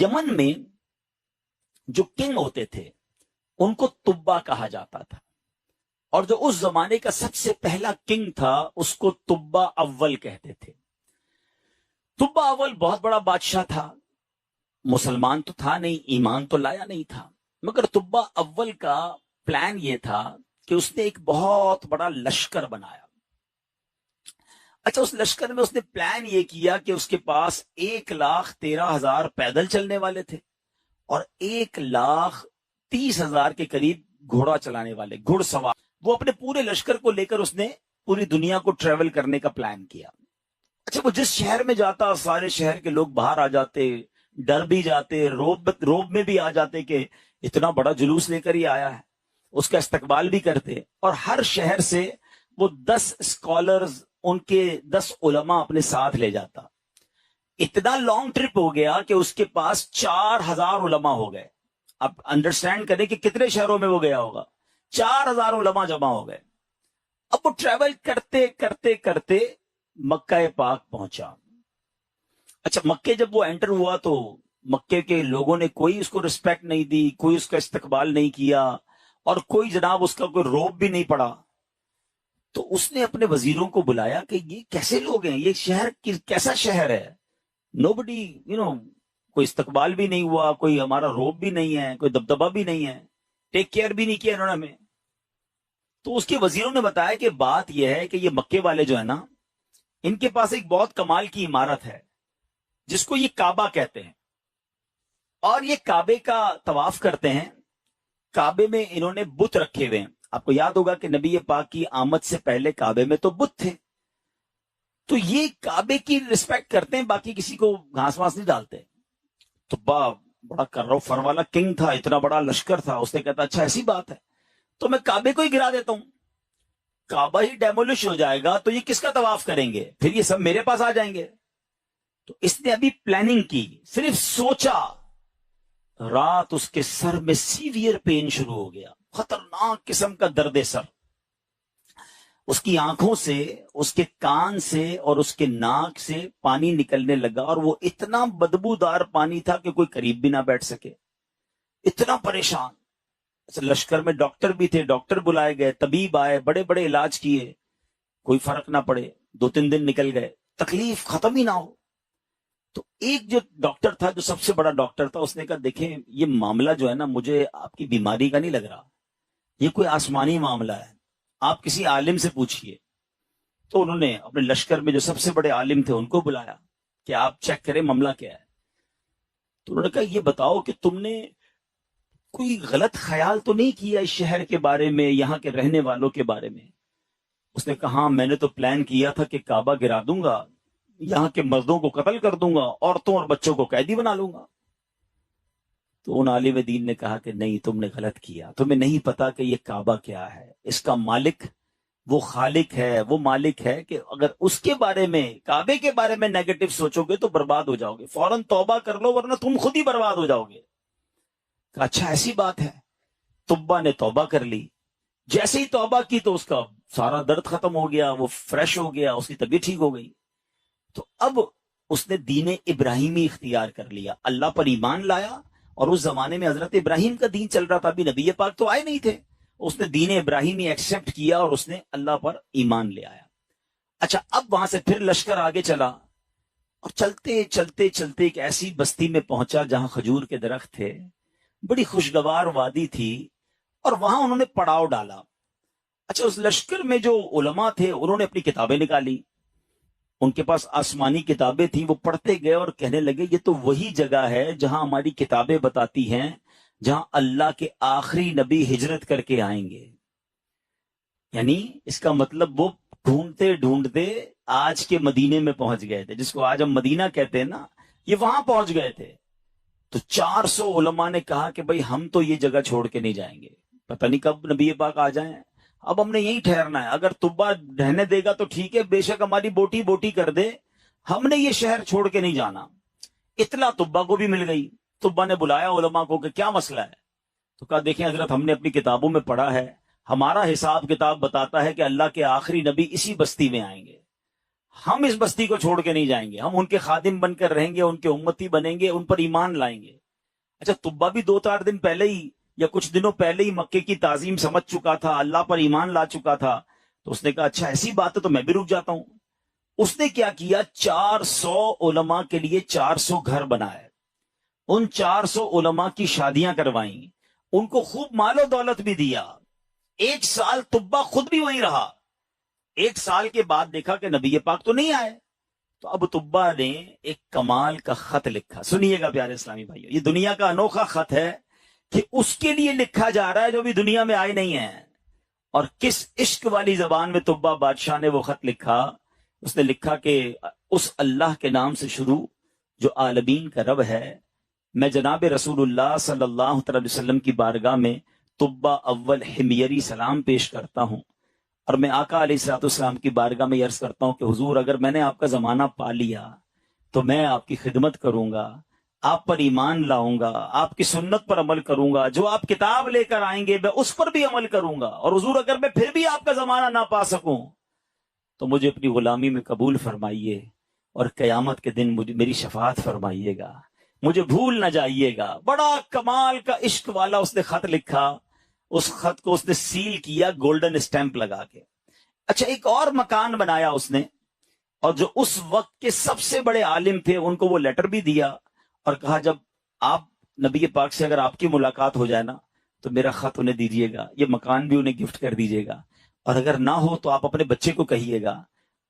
یمن میں جو کنگ ہوتے تھے ان کو تبا کہا جاتا تھا، اور جو اس زمانے کا سب سے پہلا کنگ تھا اس کو تبا اول کہتے تھے۔ تبا اول بہت بڑا بادشاہ تھا، مسلمان تو تھا نہیں، ایمان تو لایا نہیں تھا، مگر تبا اول کا پلان یہ تھا کہ اس نے ایک بہت بڑا لشکر بنایا۔ اچھا، اس لشکر میں اس نے پلان یہ کیا کہ اس کے پاس 1,13,000 پیدل چلنے والے تھے اور 1,30,000 کے قریب گھوڑا چلانے والے، گھڑ سوار۔ وہ اپنے پورے لشکر کو لے کر اس نے پوری دنیا کو ٹریول کرنے کا پلان کیا۔ اچھا، وہ جس شہر میں جاتا سارے شہر کے لوگ باہر آ جاتے، ڈر بھی جاتے، روب میں بھی آ جاتے کہ اتنا بڑا جلوس لے کر ہی آیا ہے، اس کا استقبال بھی کرتے، اور ہر شہر سے وہ 10 اسکالرز، ان کے 10 علماء اپنے ساتھ لے جاتا۔ اتنا لانگ ٹرپ ہو گیا کہ اس کے پاس 4,000 علماء ہو گئے۔ اب انڈرسٹینڈ کریں کہ کتنے شہروں میں وہ گیا ہوگا، 4,000 علماء جمع ہو گئے۔ اب وہ ٹریول کرتے کرتے کرتے مکہ پاک پہنچا۔ اچھا، مکے جب وہ انٹر ہوا تو مکے کے لوگوں نے کوئی اس کو رسپیکٹ نہیں دی، کوئی اس کا استقبال نہیں کیا، اور کوئی جناب اس کا کوئی روب بھی نہیں پڑا۔ تو اس نے اپنے وزیروں کو بلایا کہ یہ کیسے لوگ ہیں، یہ شہر کیسا شہر ہے، نوبڈی کوئی استقبال بھی نہیں ہوا، کوئی ہمارا روب بھی نہیں ہے، کوئی دبدبہ بھی نہیں ہے، ٹیک کیئر بھی نہیں کیا انہوں نے ہمیں۔ تو اس کے وزیروں نے بتایا کہ بات یہ ہے کہ یہ مکے والے جو ہے نا، ان کے پاس ایک بہت کمال کی عمارت ہے جس کو یہ کعبہ کہتے ہیں، اور یہ کعبے کا طواف کرتے ہیں۔ کعبے میں انہوں نے بت رکھے ہوئے ہیں۔ آپ کو یاد ہوگا کہ نبی پاک کی آمد سے پہلے کعبے میں تو بت تھے، تو یہ کعبے کی رسپیکٹ کرتے ہیں، باقی کسی کو گھاس واس نہیں ڈالتے۔ تو بڑا کرو فر والا کنگ تھا، اتنا بڑا لشکر تھا، اس نے کہتا اچھا ایسی بات ہے تو میں کعبے کو ہی گرا دیتا ہوں، کعبہ ہی ڈیمولش ہو جائے گا تو یہ کس کا طواف کریں گے، پھر یہ سب میرے پاس آ جائیں گے۔ تو اس نے ابھی پلاننگ کی، صرف سوچا، رات اس کے سر میں سیویئر پین شروع ہو گیا، خطرناک قسم کا درد سر۔ اس کی آنکھوں سے، اس کے کان سے اور اس کے ناک سے پانی نکلنے لگا، اور وہ اتنا بدبودار پانی تھا کہ کوئی قریب بھی نہ بیٹھ سکے، اتنا پریشان۔ لشکر میں ڈاکٹر بھی تھے، ڈاکٹر بلائے گئے، طبیب آئے، بڑے بڑے علاج کیے، کوئی فرق نہ پڑے، 2-3 دن نکل گئے، تکلیف ختم ہی نہ ہو۔ تو ایک جو ڈاکٹر تھا، جو سب سے بڑا ڈاکٹر تھا، اس نے کہا دیکھیں یہ معاملہ جو ہے نا، مجھے آپ کی بیماری کا نہیں لگ رہا، یہ کوئی آسمانی معاملہ ہے، آپ کسی عالم سے پوچھئے۔ تو انہوں نے اپنے لشکر میں جو سب سے بڑے عالم تھے ان کو بلایا کہ آپ چیک کریں معاملہ کیا ہے۔ تو انہوں نے کہا یہ بتاؤ کہ تم نے کوئی غلط خیال تو نہیں کیا اس شہر کے بارے میں، یہاں کے رہنے والوں کے بارے میں؟ اس نے کہا ہاں، میں نے تو پلان کیا تھا کہ کعبہ گرا دوں گا، یہاں کے مردوں کو قتل کر دوں گا، عورتوں اور بچوں کو قیدی بنا لوں گا۔ تو ان عالم دین نے کہا کہ نہیں، تم نے غلط کیا، تمہیں نہیں پتا کہ یہ کعبہ کیا ہے، اس کا مالک وہ خالق ہے، وہ مالک ہے کہ اگر اس کے بارے میں، کعبے کے بارے میں نیگیٹو سوچو گے تو برباد ہو جاؤ گے، فوراً توبہ کر لو ورنہ تم خود ہی برباد ہو جاؤ گے۔ کہا اچھا ایسی بات ہے۔ تبا نے توبہ کر لی، جیسے ہی توبہ کی تو اس کا سارا درد ختم ہو گیا، وہ فریش ہو گیا، اس کی طبیعت ٹھیک ہو گئی۔ تو اب اس نے دین ابراہیمی اختیار کر لیا، اللہ پر ایمان لایا، اور اس زمانے میں حضرت ابراہیم کا دین چل رہا تھا، ابھی نبی پاک تو آئے نہیں تھے، اس نے دین ابراہیمی ایکسیپٹ کیا اور اس نے اللہ پر ایمان لے آیا۔ اچھا، اب وہاں سے پھر لشکر آگے چلا، اور چلتے چلتے چلتے ایک ایسی بستی میں پہنچا جہاں کھجور کے درخت تھے، بڑی خوشگوار وادی تھی، اور وہاں انہوں نے پڑاؤ ڈالا۔ اچھا، اس لشکر میں جو علماء تھے انہوں نے اپنی کتابیں نکالی، ان کے پاس آسمانی کتابیں تھیں، وہ پڑھتے گئے اور کہنے لگے یہ تو وہی جگہ ہے جہاں ہماری کتابیں بتاتی ہیں جہاں اللہ کے آخری نبی ہجرت کر کے آئیں گے۔ یعنی اس کا مطلب وہ ڈھونڈتے ڈھونڈتے آج کے مدینے میں پہنچ گئے تھے، جس کو آج ہم مدینہ کہتے ہیں نا، یہ وہاں پہنچ گئے تھے۔ تو 400 علماء نے کہا کہ بھئی ہم تو یہ جگہ چھوڑ کے نہیں جائیں گے، پتہ نہیں کب نبی پاک آ جائیں، اب ہم نے یہی ٹھہرنا ہے، اگر تبا رہنے دے گا تو ٹھیک ہے، بے شک ہماری بوٹی بوٹی کر دے، ہم نے یہ شہر چھوڑ کے نہیں جانا۔ اطلاع تبا کو بھی مل گئی، تبا نے بلایا علماء کو کہ کیا مسئلہ ہے؟ تو کہا دیکھیں حضرت، ہم نے اپنی کتابوں میں پڑھا ہے، ہمارا حساب کتاب بتاتا ہے کہ اللہ کے آخری نبی اسی بستی میں آئیں گے، ہم اس بستی کو چھوڑ کے نہیں جائیں گے, ہم ان کے خادم بن کر رہیں گے, ان کے امتی بنیں گے, ان پر ایمان لائیں گے. اچھا طبہ بھی 2-4 دن پہلے ہی یا کچھ دنوں پہلے ہی مکے کی تعظیم سمجھ چکا تھا, اللہ پر ایمان لا چکا تھا. تو اس نے کہا اچھا ایسی بات ہے تو میں بھی رک جاتا ہوں. اس نے کیا کیا, 400 علماء کے لیے 400 گھر بنائے, ان 400 علماء کی شادیاں کروائیں, ان کو خوب مال و دولت بھی دیا. 1 سال طبہ خود بھی وہیں رہا. 1 سال کے بعد دیکھا کہ نبی پاک تو نہیں آئے. تو اب طبہ نے ایک کمال کا خط لکھا. سنیے گا پیارے اسلامی بھائیو, یہ دنیا کا انوکھا خط ہے کہ اس کے لیے لکھا جا رہا ہے جو بھی دنیا میں آئے نہیں ہیں. اور کس عشق والی زبان میں طبہ بادشاہ نے وہ خط لکھا. اس نے لکھا کہ اس اللہ کے نام سے شروع جو عالمین کا رب ہے, میں جناب رسول اللہ صلی اللہ علیہ وسلم کی بارگاہ میں طبہ اول حمیری سلام پیش کرتا ہوں, اور میں آقا علیہ الصلوۃ والسلام کی بارگاہ میں عرض کرتا ہوں کہ حضور اگر میں نے آپ کا زمانہ پا لیا تو میں آپ کی خدمت کروں گا, آپ پر ایمان لاؤں گا, آپ کی سنت پر عمل کروں گا, جو آپ کتاب لے کر آئیں گے میں اس پر بھی عمل کروں گا. اور حضور اگر میں پھر بھی آپ کا زمانہ نہ پا سکوں تو مجھے اپنی غلامی میں قبول فرمائیے, اور قیامت کے دن مجھے میری شفاعت فرمائیے گا, مجھے بھول نہ جائیے گا. بڑا کمال کا عشق والا اس نے خط لکھا. اس خط کو اس نے سیل کیا گولڈن اسٹیمپ لگا کے. اچھا ایک اور مکان بنایا اس نے, اور جو اس وقت کے سب سے بڑے عالم تھے ان کو وہ لیٹر بھی دیا, اور کہا جب آپ نبی پاک سے اگر آپ کی ملاقات ہو جائے نا تو میرا خط انہیں دیجیے گا, یہ مکان بھی انہیں گفٹ کر دیجیے گا, اور اگر نہ ہو تو آپ اپنے بچے کو کہیے گا,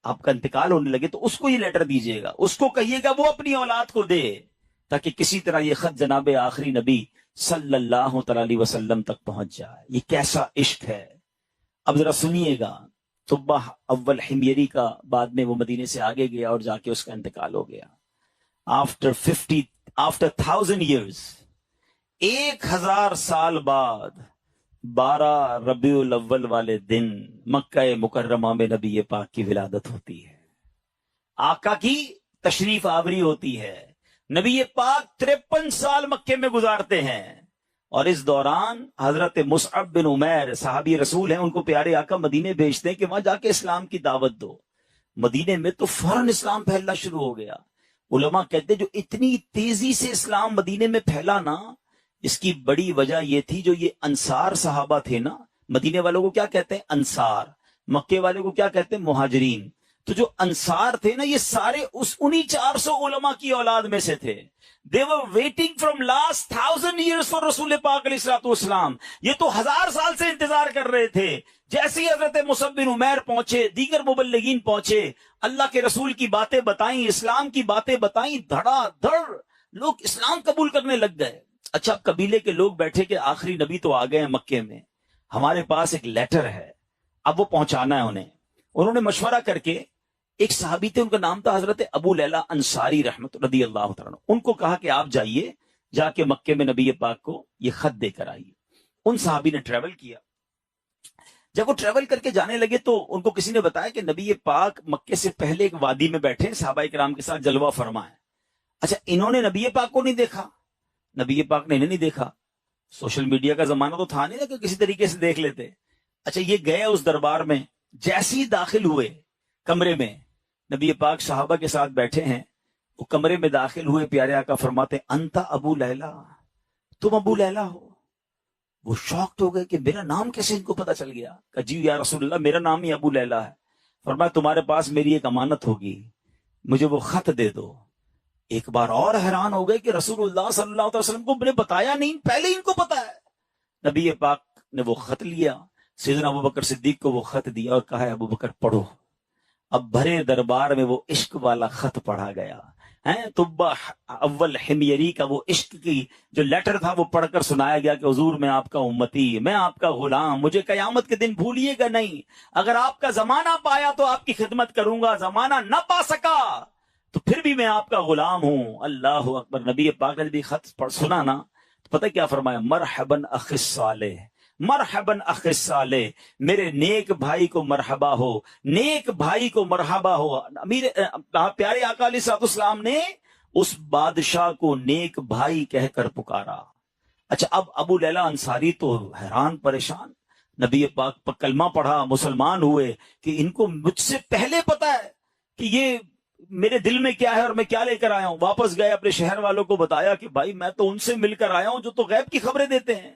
آپ کا انتقال ہونے لگے تو اس کو یہ لیٹر دیجیے گا, اس کو کہیے گا وہ اپنی اولاد کو دے, تاکہ کسی طرح یہ خط جناب آخری نبی صلی اللہ تعالی علیہ وسلم تک پہنچ جائے. یہ کیسا عشق ہے. اب ذرا سنیے گا. طبہ اول حمیری کا بعد میں وہ مدینے سے آگے گیا اور جا کے اس کا انتقال ہو گیا. آفٹر 1000 years, 1000 سال بعد 12 ربیع الاول والے دن مکہ مکرمہ میں نبی پاک کی ولادت ہوتی ہے, آقا کی تشریف آوری ہوتی ہے. نبی پاک 53 سال مکے میں گزارتے ہیں, اور اس دوران حضرت مصعب بن عمیر صحابی رسول ہیں, ان کو پیارے آقا مدینے بھیجتے ہیں کہ وہاں جا کے اسلام کی دعوت دو. مدینے میں تو فوراً اسلام پھیلنا شروع ہو گیا. علماء کہتے ہیں جو اتنی تیزی سے اسلام مدینے میں پھیلا نا, اس کی بڑی وجہ یہ تھی جو یہ انصار صحابہ تھے نا. مدینے والوں کو کیا کہتے ہیں؟ انصار. مکے والے کو کیا کہتے ہیں؟ مہاجرین. تو جو انصار تھے نا یہ سارے انہی 400 علماء کی اولاد میں سے تھے. They were waiting from last 1000 years for رسول پاک علیہ الصلوۃ والسلام. یہ تو 1000 سال سے انتظار کر رہے تھے. جیسے ہی حضرت مصعب بن عمیر پہنچے, دیگر مبلغین پہنچے, اللہ کے رسول کی باتیں بتائیں, اسلام کی باتیں بتائیں, دھڑا دھڑ لوگ اسلام قبول کرنے لگ گئے. اچھا قبیلے کے لوگ بیٹھے کہ آخری نبی تو آ گئے ہیں مکے میں, ہمارے پاس ایک لیٹر ہے, اب وہ پہنچانا ہے انہیں. انہوں نے مشورہ کر کے, ایک صحابی تھے ان کا نام تھا حضرت ابو لیلہ انصاری رحمت رضی اللہ تعالیٰ, ان کو کہا کہ آپ جائیے, جا کے مکے میں نبی پاک کو یہ خط دے کر آئیے. ان صحابی نے ٹریول کیا. جب وہ ٹریول کر کے جانے لگے تو ان کو کسی نے بتایا کہ نبی پاک مکے سے پہلے ایک وادی میں بیٹھے صحابہ کرام کے ساتھ جلوہ فرما ہے. اچھا انہوں نے نبی پاک کو نہیں دیکھا, نبی پاک نے انہیں نہیں دیکھا. سوشل میڈیا کا زمانہ تو تھا نہیں نا کہ کسی طریقے سے دیکھ لیتے. اچھا یہ گئے اس دربار میں, جیسے ہی داخل ہوئے کمرے میں, نبی پاک صحابہ کے ساتھ بیٹھے ہیں, وہ کمرے میں داخل ہوئے, پیارے آقا فرماتے انتا ابو لیلہ, تم ابو لیلہ ہو. وہ شاکڈ ہو گئے کہ میرا نام کیسے ان کو پتا چل گیا. کہ جی یا رسول اللہ میرا نام ہی ابو لیلہ ہے. فرمایا تمہارے پاس میری ایک امانت ہوگی, مجھے وہ خط دے دو. ایک بار اور حیران ہو گئے کہ رسول اللہ صلی اللہ علیہ وسلم کو میں نے بتایا نہیں, پہلے ان کو پتا ہے. نبی پاک نے وہ خط لیا, سیدنا ابو بکر صدیق کو وہ خط دیا اور کہا ابو بکر پڑھو. اب بھرے دربار میں وہ عشق والا خط پڑھا گیا. طبہ اول حمیری کا وہ عشق کی جو لیٹر تھا وہ پڑھ کر سنایا گیا کہ حضور میں آپ کا امتی, میں آپ کا غلام, مجھے قیامت کے دن بھولیے گا نہیں. اگر آپ کا زمانہ پایا تو آپ کی خدمت کروں گا, زمانہ نہ پا سکا تو پھر بھی میں آپ کا غلام ہوں. اللہ اکبر. نبی پاک نے بھی خط پڑھ سنا نا تو پتہ کیا فرمایا؟ مرحباً اخی صالح, مرحباً اخی صالح, میرے نیک بھائی کو مرحبا ہو, نیک بھائی کو مرحبا ہو. امیر پیارے آقا علیہ الصلوۃ والسلام نے اس بادشاہ کو نیک بھائی کہہ کر پکارا. اچھا اب ابو لیلہ انصاری تو حیران پریشان, نبی پاک پر کلمہ پڑھا, مسلمان ہوئے کہ ان کو مجھ سے پہلے پتا ہے کہ یہ میرے دل میں کیا ہے اور میں کیا لے کر آیا ہوں. واپس گئے, اپنے شہر والوں کو بتایا کہ بھائی میں تو ان سے مل کر آیا ہوں جو تو غیب کی خبریں دیتے ہیں.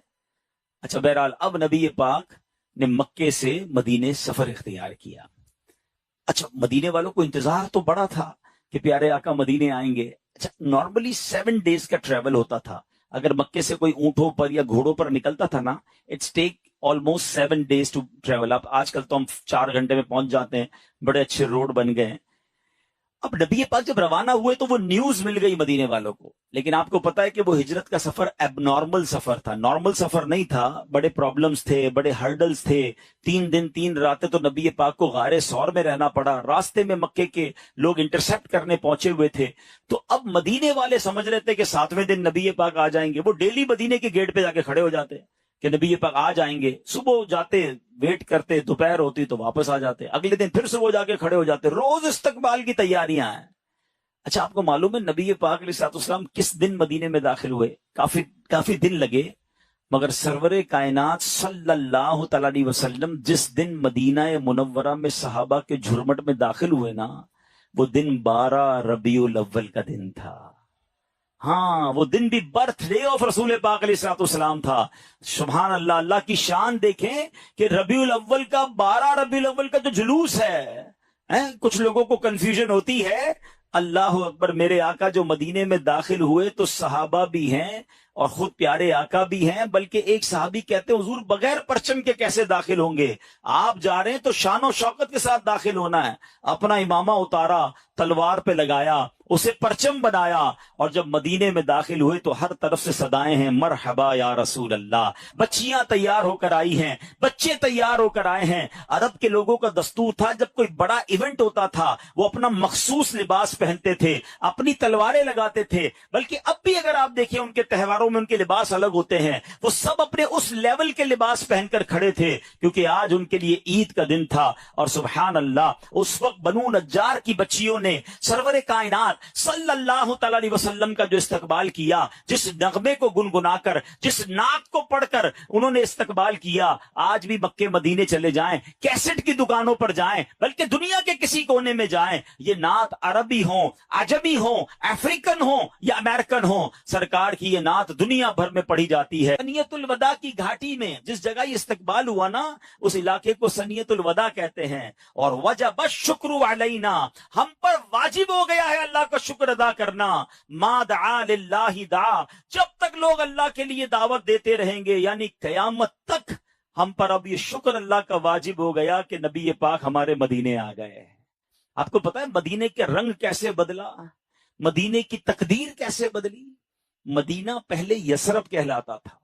اچھا بہرحال اب نبی پاک نے مکے سے مدینے سفر اختیار کیا. اچھا مدینے والوں کو انتظار تو بڑا تھا کہ پیارے آقا مدینے آئیں گے. اچھا نارملی 7 days کا ٹریول ہوتا تھا. اگر مکے سے کوئی اونٹوں پر یا گھوڑوں پر نکلتا تھا نا, it's take almost 7 days to travel. اب آج کل تو ہم 4 گھنٹے میں پہنچ جاتے ہیں, بڑے اچھے روڈ بن گئے ہیں. اب نبی پاک جب روانہ ہوئے تو وہ نیوز مل گئی مدینے والوں کو. لیکن آپ کو پتا ہے کہ وہ ہجرت کا سفر اب نارمل سفر تھا, نارمل سفر نہیں تھا. بڑے پرابلمز تھے, بڑے ہرڈلز تھے. 3 دن 3 راتیں تو نبی پاک کو غار ثور میں رہنا پڑا. راستے میں مکے کے لوگ انٹرسپٹ کرنے پہنچے ہوئے تھے. تو اب مدینے والے سمجھ رہے تھے کہ 7ویں دن نبی پاک آ جائیں گے. وہ ڈیلی مدینے کے گیٹ پہ جا کے کھڑے ہو جاتے کہ نبی پاک آ جائیں گے. صبح جاتے, ویٹ کرتے, دوپہر ہوتی تو واپس آ جاتے. اگلے دن پھر صبح جا کے کھڑے ہو جاتے. روز استقبال کی تیاریاں ہیں. اچھا آپ کو معلوم ہے نبی پاک علیہ السلام کس دن مدینے میں داخل ہوئے؟ کافی دن لگے, مگر سرور کائنات صلی اللہ تعالی علیہ وسلم جس دن مدینہ منورہ میں صحابہ کے جھرمٹ میں داخل ہوئے نا, وہ دن 12 ربیع الاول کا دن تھا. ہاں وہ دن بھی برتھ ڈے آف رسول پاک علیہ السلام تھا. سبحان اللہ, اللہ کی شان دیکھیں کہ ربیع الاول کا 12 ربیع الاول کا جو جلوس ہے, کچھ لوگوں کو کنفیوژن ہوتی ہے. اللہ اکبر, میرے آقا جو مدینے میں داخل ہوئے تو صحابہ بھی ہیں اور خود پیارے آقا بھی ہیں. بلکہ ایک صحابی کہتے ہیں حضور بغیر پرچم کے کیسے داخل ہوں گے؟ آپ جا رہے ہیں تو شان و شوکت کے ساتھ داخل ہونا ہے. اپنا امامہ اتارا, تلوار پہ لگایا, اسے پرچم بنایا, اور جب مدینے میں داخل ہوئے تو ہر طرف سے صدائیں ہیں مرحبا یا رسول اللہ. بچیاں تیار ہو کر آئی ہیں, بچے تیار ہو کر آئے ہیں. عرب کے لوگوں کا دستور تھا جب کوئی بڑا ایونٹ ہوتا تھا وہ اپنا مخصوص لباس پہنتے تھے, اپنی تلواریں لگاتے تھے. بلکہ اب بھی اگر آپ دیکھیں ان کے تہواروں میں ان کے لباس الگ ہوتے ہیں. وہ سب اپنے اس لیول کے لباس پہن کر کھڑے تھے کیونکہ آج ان کے لیے عید کا دن تھا. اور سبحان اللہ اس وقت بنو نجار کی بچیوں نے سرور کائنات صلی اللہ تعالی علیہ وسلم کا جو استقبال کیا, جس نغمے کو گنگنا کر, جس نعت کو پڑھ کر انہوں نے استقبال کیا. آج بھی مکے مدینے چلے جائیں, کیسٹ کی دکانوں پر جائیں, بلکہ دنیا کے کسی کونے میں جائیں, یہ نعت عربی ہوں, عجمی ہوں, افریقن ہوں یا امریکن ہوں, سرکار کی یہ نعت دنیا بھر میں پڑھی جاتی ہے. سنیت الوداع کی گھاٹی میں جس جگہ یہ استقبال ہوا نا, اس علاقے کو سنیت الوداع کہتے ہیں. اور وجب الشکر علینا, ہم پر واجب ہو گیا ہے اللہ کا شکر ادا کرنا. ما دعا للہ دعا, جب تک لوگ اللہ کے لیے دعوت دیتے رہیں گے یعنی قیامت تک, ہم پر اب یہ شکر اللہ کا واجب ہو گیا کہ نبی پاک ہمارے مدینے آ گئے. آپ کو پتا ہے مدینے کے رنگ کیسے بدلا, مدینے کی تقدیر کیسے بدلی. مدینہ پہلے یثرب کہلاتا تھا,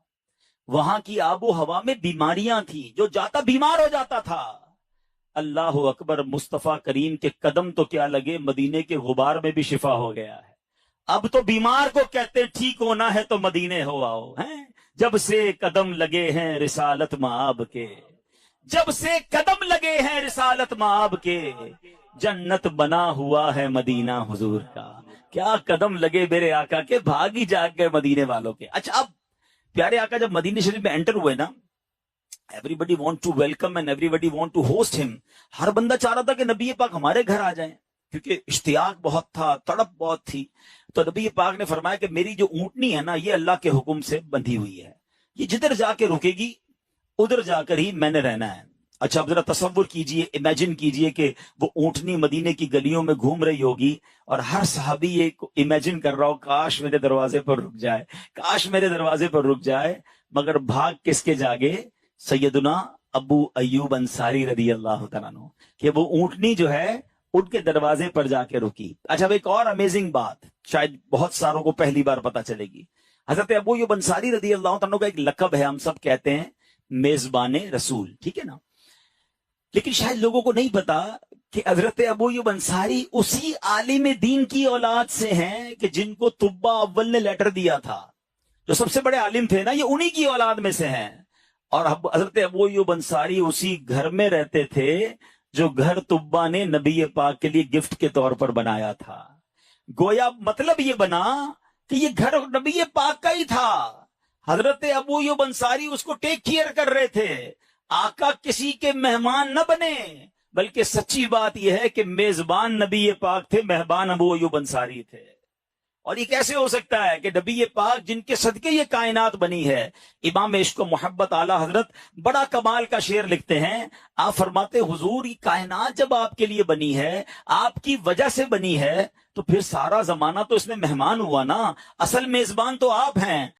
وہاں کی آب و ہوا میں بیماریاں تھیں, جو جاتا بیمار ہو جاتا تھا. اللہ اکبر, مصطفیٰ کریم کے قدم تو کیا لگے, مدینے کے غبار میں بھی شفا ہو گیا ہے. اب تو بیمار کو کہتے ٹھیک ہونا ہے تو مدینے ہو آؤ. جب سے قدم لگے ہیں رسالت مآب کے, جب سے قدم لگے ہیں رسالت مآب کے, جنت بنا ہوا ہے مدینہ حضور کا. کیا قدم لگے میرے آقا کے, بھاگی جاگ گئے مدینے والوں کے. اچھا اب پیارے آقا جب مدینہ شریف میں انٹر ہوئے نا, everybody want to welcome and everybody want to host him. ہر بندہ چاہ رہا تھا کہ نبی پاک ہمارے گھر آ جائیں, کیونکہ اشتیاق بہت تھا, تڑپ بہت تھی. تو نبی پاک نے فرمایا کہ میری جو اونٹنی ہے نا, یہ اللہ کے حکم سے بندھی ہوئی ہے, یہ جدھر جا کے رکے گی ادھر جا کر ہی میں نے رہنا ہے. اچھا اب ذرا تصور کیجئے, امیجن کیجئے کہ وہ اونٹنی مدینے کی گلیوں میں گھوم رہی ہوگی اور ہر صحابی یہ امیجن کر رہا ہو کاش میرے دروازے پر رک جائے, کاش میرے دروازے پر رک جائے. مگر بھاگ کس کے جاگے, سیدنا ابو ایوب انصاری رضی اللہ تعالیٰ عنہ, کہ وہ اونٹنی جو ہے ان کے دروازے پر جا کے رکی. اچھا ایک اور امیزنگ بات شاید بہت ساروں کو پہلی بار پتا چلے گی. حضرت ابو ایوب انصاری رضی اللہ تعالیٰ عنہ کا ایک لقب ہے, ہم سب کہتے ہیں میزبان رسول, ٹھیک ہے نا. لیکن شاید لوگوں کو نہیں پتا کہ حضرت ابو ایوب انصاری اسی عالم دین کی اولاد سے ہیں کہ جن کو طبہ اول نے لیٹر دیا تھا, جو سب سے بڑے عالم تھے نا, یہ انہی کی اولاد میں سے ہیں. اور حضرت ابو ایوب انصاری اسی گھر میں رہتے تھے جو گھر طبہ نے نبی پاک کے لیے گفٹ کے طور پر بنایا تھا. گویا مطلب یہ بنا کہ یہ گھر نبی پاک کا ہی تھا. حضرت ابو ایوب انصاری اس کو ٹیک کیئر کر رہے تھے. آقا کسی کے مہمان نہ بنے بلکہ سچی بات یہ ہے کہ میزبان نبی پاک تھے، مہمان ابو ایوب انصاری تھے۔ اور یہ کیسے ہو سکتا ہے کہ نبی پاک جن کے صدقے یہ کائنات بنی ہے؟ امام عشق و محبت اعلی حضرت بڑا کمال کا شعر لکھتے ہیں، آپ فرماتے حضور یہ کائنات جب آپ کے لیے بنی ہے، آپ کی وجہ سے بنی ہے، تو پھر سارا زمانہ تو اس میں مہمان ہوا نا، اصل میزبان تو آپ ہیں۔